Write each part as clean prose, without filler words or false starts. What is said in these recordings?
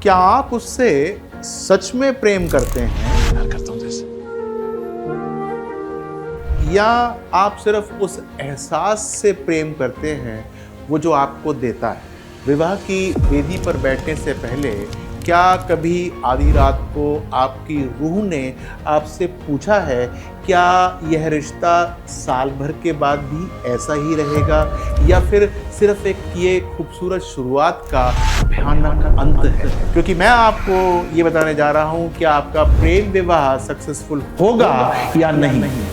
क्या आप उससे सच में प्रेम करते हैं प्यार करता हूँ जैसे। या आप सिर्फ उस एहसास से प्रेम करते हैं वो जो आपको देता है? विवाह की वेदी पर बैठने से पहले क्या कभी आधी रात को आपकी रूह ने आपसे पूछा है क्या यह रिश्ता साल भर के बाद भी ऐसा ही रहेगा या फिर सिर्फ एक ये खूबसूरत शुरुआत का भयानक अंत है? क्योंकि मैं आपको ये बताने जा रहा हूँ कि आपका प्रेम विवाह सक्सेसफुल होगा या नहीं।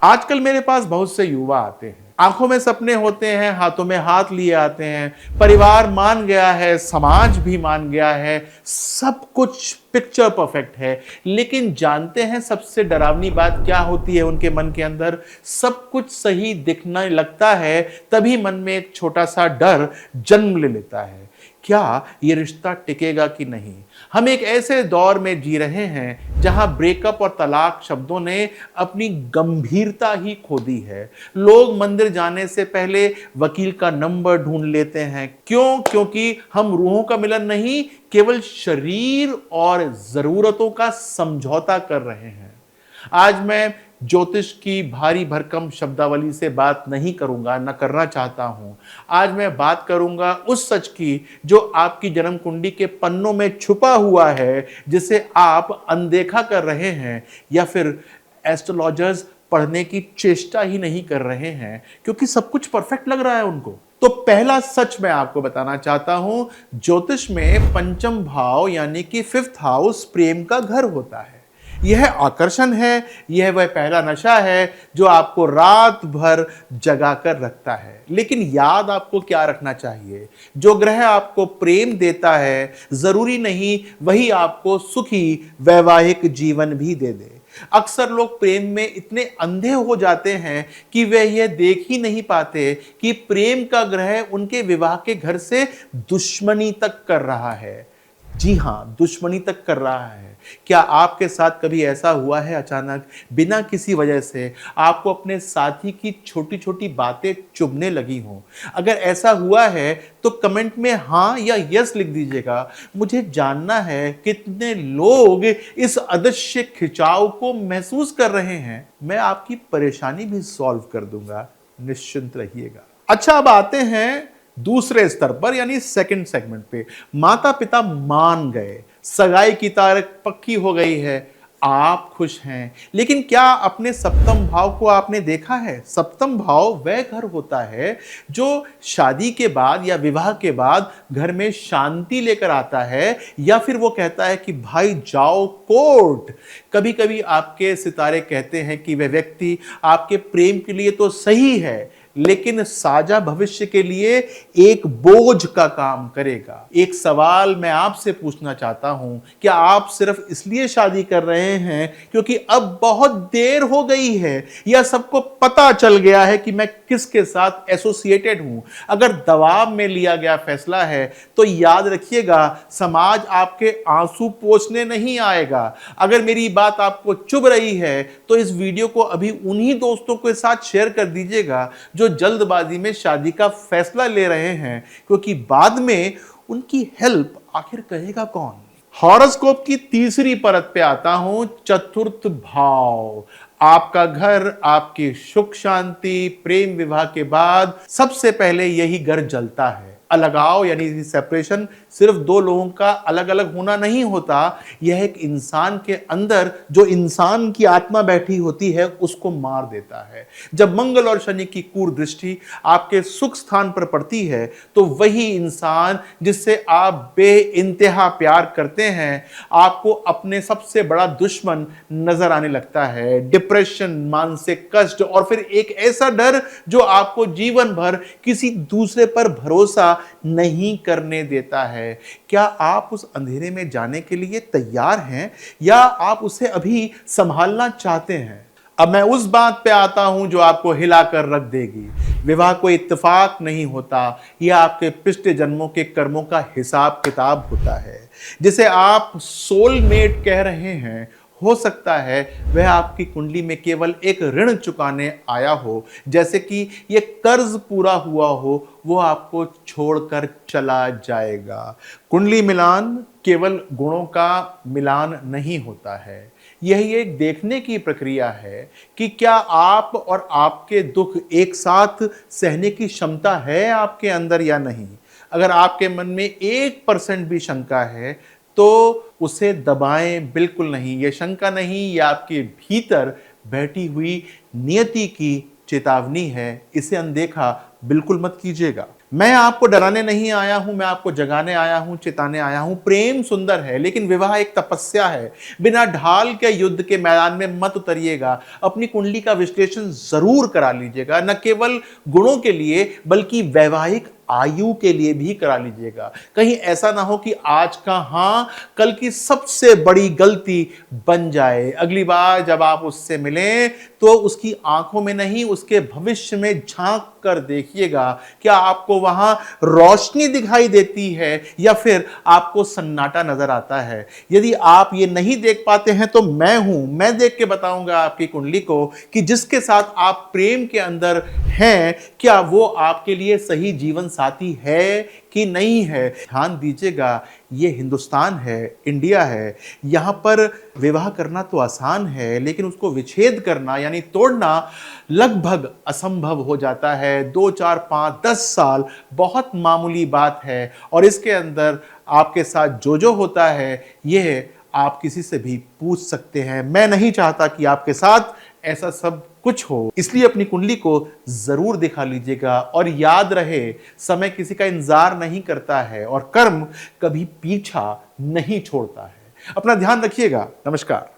आजकल मेरे पास बहुत से युवा आते हैं, आंखों में सपने होते हैं, हाथों में हाथ लिए आते हैं, परिवार मान गया है, समाज भी मान गया है, सब कुछ पिक्चर परफेक्ट है, लेकिन जानते हैं सबसे डरावनी बात क्या होती है उनके मन के अंदर? सब कुछ सही दिखने लगता है, तभी मन में एक छोटा सा डर जन्म ले लेता है, क्या ये रिश्ता टिकेगा कि नहीं? हम एक ऐसे दौर में जी रहे हैं जहां ब्रेकअप और तलाक शब्दों ने अपनी गंभीरता ही खो दी है। लोग मंदिर जाने से पहले वकील का नंबर ढूंढ लेते हैं। क्यों? क्योंकि हम रूहों का मिलन नहीं, केवल शरीर और जरूरतों का समझौता कर रहे हैं। आज मैं ज्योतिष की भारी भरकम शब्दावली से बात नहीं करूंगा, न करना चाहता हूं। आज मैं बात करूंगा उस सच की जो आपकी जन्म कुंडली के पन्नों में छुपा हुआ है, जिसे आप अनदेखा कर रहे हैं या फिर एस्ट्रोलॉजर्स पढ़ने की चेष्टा ही नहीं कर रहे हैं क्योंकि सब कुछ परफेक्ट लग रहा है उनको। तो पहला सच मैं आपको बताना चाहता हूं, ज्योतिष में पंचम भाव यानी कि 5th हाउस प्रेम का घर होता है। यह आकर्षण है, यह वह पहला नशा है जो आपको रात भर जगा कर रखता है। लेकिन याद आपको क्या रखना चाहिए? जो ग्रह आपको प्रेम देता है जरूरी नहीं वही आपको सुखी वैवाहिक जीवन भी दे दे। अक्सर लोग प्रेम में इतने अंधे हो जाते हैं कि वे यह देख ही नहीं पाते कि प्रेम का ग्रह उनके विवाह के घर से दुश्मनी तक कर रहा है। जी हां, दुश्मनी तक कर रहा है। क्या आपके साथ कभी ऐसा हुआ है अचानक बिना किसी वजह से आपको अपने साथी की छोटी छोटी बातें चुभने लगी हों? अगर ऐसा हुआ है तो कमेंट में हां या यस लिख दीजिएगा। मुझे जानना है कितने लोग इस अदृश्य खिंचाव को महसूस कर रहे हैं। मैं आपकी परेशानी भी सॉल्व कर दूंगा, निश्चिंत रहिएगा। अच्छा, अब आते हैं दूसरे स्तर पर यानी सेकंड सेगमेंट पे। माता पिता मान गए, सगाई की तारीख पक्की हो गई है, आप खुश हैं, लेकिन क्या अपने सप्तम भाव को आपने देखा है? सप्तम भाव वह घर होता है जो शादी के बाद या विवाह के बाद घर में शांति लेकर आता है या फिर वो कहता है कि भाई जाओ कोर्ट। कभी कभी आपके सितारे कहते हैं कि वह व्यक्ति आपके प्रेम के लिए तो सही है लेकिन साझा भविष्य के लिए एक बोझ का काम करेगा। एक सवाल मैं आपसे पूछना चाहता हूं, क्या आप सिर्फ इसलिए शादी कर रहे हैं क्योंकि अब बहुत देर हो गई है या सबको पता चल गया है कि मैं किसके साथ एसोसिएटेड हूं? अगर दबाव में लिया गया फैसला है तो याद रखिएगा, समाज आपके आंसू पोंछने नहीं आएगा। अगर मेरी बात आपको चुभ रही है तो इस वीडियो को अभी उन्हीं दोस्तों के साथ शेयर कर दीजिएगा जो जल्दबाजी में शादी का फैसला ले रहे हैं, क्योंकि बाद में उनकी हेल्प आखिर करेगा कौन? हॉरोस्कोप की तीसरी परत पे आता हूं, चतुर्थ भाव। आपका घर, आपकी सुख शांति, प्रेम विवाह के बाद सबसे पहले यही घर जलता है। अलगाव यानी सेपरेशन सिर्फ दो लोगों का अलग अलग होना नहीं होता, यह एक इंसान के अंदर जो इंसान की आत्मा बैठी होती है उसको मार देता है। जब मंगल और शनि की क्रूर दृष्टि आपके सुख स्थान पर पड़ती है तो वही इंसान जिससे आप बेइंतहा प्यार करते हैं आपको अपने सबसे बड़ा दुश्मन नजर आने लगता है। डिप्रेशन, मानसिक कष्ट और फिर एक ऐसा डर जो आपको जीवन भर किसी दूसरे पर भरोसा नहीं करने देता है। क्या आप उस अंधेरे में जाने के लिए तैयार हैं या आप उसे अभी संभालना चाहते हैं? अब मैं उस बात पे आता हूं जो आपको हिलाकर रख देगी। विवाह कोई इत्तेफाक नहीं होता, यह आपके पिछले जन्मों के कर्मों का हिसाब किताब होता है। जिसे आप सोलमेट कह रहे हैं हो सकता है वह आपकी कुंडली में केवल एक ऋण चुकाने आया हो, जैसे कि ये कर्ज पूरा हुआ हो, वो आपको छोड़कर चला जाएगा। कुंडली मिलान केवल गुणों का मिलान नहीं होता है, यही एक देखने की प्रक्रिया है कि क्या आप और आपके दुख एक साथ सहने की क्षमता है आपके अंदर या नहीं। अगर आपके मन में 1% भी शंका है तो उसे दबाएं बिल्कुल नहीं। ये शंका नहीं, ये आपके भीतर बैठी हुई नियति की चेतावनी है। इसे अनदेखा बिल्कुल मत कीजिएगा। मैं आपको डराने नहीं आया हूं, मैं आपको जगाने आया हूं, चेताने आया हूं। प्रेम सुंदर है लेकिन विवाह एक तपस्या है। बिना ढाल के युद्ध के मैदान में मत उतरिएगा। अपनी कुंडली का विश्लेषण जरूर करा लीजिएगा, न केवल गुणों के लिए बल्कि वैवाहिक आयु के लिए भी करा लीजिएगा। कहीं ऐसा ना हो कि आज का हां कल की सबसे बड़ी गलती बन जाए। अगली बार जब आप उससे मिलें तो उसकी आंखों में नहीं, उसके भविष्य में झांक कर देखिएगा। क्या आपको वहां रोशनी दिखाई देती है या फिर आपको सन्नाटा नजर आता है। यदि आप ये नहीं देख पाते हैं तो मैं हूं, मैं देख के बताऊंगा आपकी कुंडली को कि जिसके साथ आप प्रेम के अंदर हैं, क्या वो आपके लिए सही जीवन साथी है कि नहीं है। ध्यान दीजिएगा, ये हिंदुस्तान है, इंडिया है। यहां पर विवाह करना तो आसान है लेकिन उसको विच्छेद करना यानी तोड़ना लगभग असंभव हो जाता है। 2, 4, 5, 10 साल बहुत मामूली बात है और इसके अंदर आपके साथ जो होता है यह आप किसी से भी पूछ सकते हैं। मैं नहीं चाहता कि आपके साथ ऐसा सब कुछ हो, इसलिए अपनी कुंडली को जरूर दिखा लीजिएगा। और याद रहे, समय किसी का इंतजार नहीं करता है और कर्म कभी पीछा नहीं छोड़ता है। अपना ध्यान रखिएगा। नमस्कार।